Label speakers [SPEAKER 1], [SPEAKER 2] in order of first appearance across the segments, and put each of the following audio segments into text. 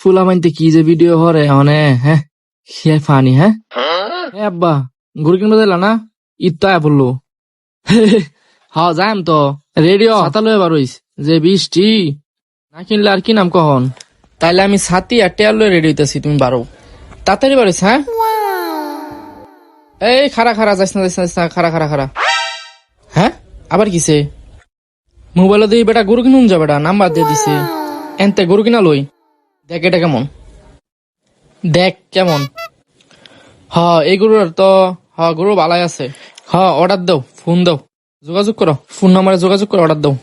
[SPEAKER 1] ফুলা মানতে কি যে ভিডিও হরে মানে হ্যাঁ সে ফানি হ্যাঁ আব্বা গরু কিনবো দিলা না ঈদ তো আয়া পড়লো হ্যাঁ যাইম তো রেডিও ছাতা লয়ে বারইস যে বৃষ্টি না কিনলে আর কি নাম কখন তাইলে আমি ছাতি আর টেয়ার লয়ে রেডি হইতেছি তুমি বারো তাড়াতাড়ি বারইস হ্যাঁ এই খারা খারা যাইস না খারা খারা খারা হ্যাঁ আবার কিসে মোবাইলে দিয়ে বেটা গরু কিনুন যা বেটা নাম্বার দিয়ে দিছে এনতে গরু কিনা লই দেখ এটা কেমন দেখ কেমন এই গরুর তো গরু ভালাই আছে অর্ডার দাও ফোন দাও যোগাযোগ করো ফোন নাম্বারে যোগাযোগ করো অর্ডার দাও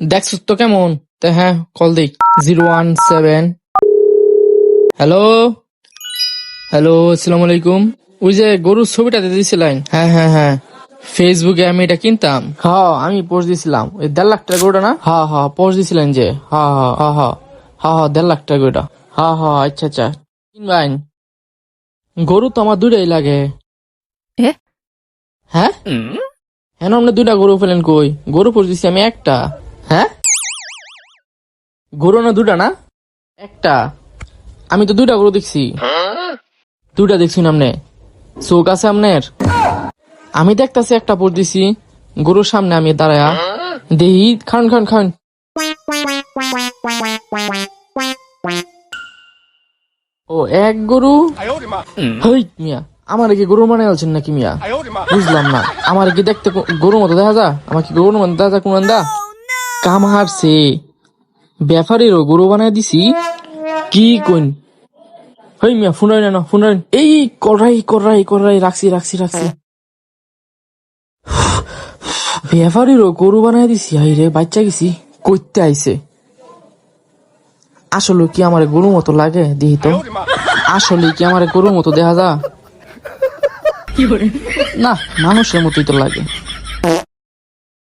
[SPEAKER 1] দেখছ তো কেমন হ্যাঁ কল দিই 017 হ্যালো হ্যালো আসসালামু আলাইকুম ওই যে গরুর ছবিটা দিয়ে দিছিলেন হ্যাঁ ফেসবুকে আমি এটা কিনতাম আমি পোস্ট দিছিলাম ওই 1.5 লাখ টাকা গরুটা না পোস্ট দিছিলেন যে 1.5 লাখ টাকা গরুটা আচ্ছা কিনবেন গরু তো আমার দুইটাই লাগে হ্যাঁ আপনি দুইটা গরু ফেলেন কই গরু পোস্ট দিছি আমি একটা গরু না দুটা না একটা আমি তো দুইটা গরু দেখছি দুইটা দেখছি না আপনি চোখ আছে আপনার আমি দেখতেছি একটা পোস্ট দিছি গরুর সামনে আমি দাঁড়ায়া দেহি খান ও এক গরু হই মিয়া আমার কি গরু মানে আলছেন নাকি মিয়া বুঝলাম না আমার কি দেখতে গরুর মতো দেখা যা আমার কি গরুর মতো দেখা যা কোন কাম হারছে ব্যাপারেরও গরু বানায় দিছি কি কইন হই মিয়া ফোনাই না ফোনাই এই করাই রাখছি ব্যাপারেরও গরু বানায় দিছি হাই রে বাচ্চা গেছি কইতে আইছে আসলে কি আমার গরুর মতো লাগে দেখি তো আসলে কি আমার গরুর মতো দেখা যা না মানুষের মতোই তো লাগে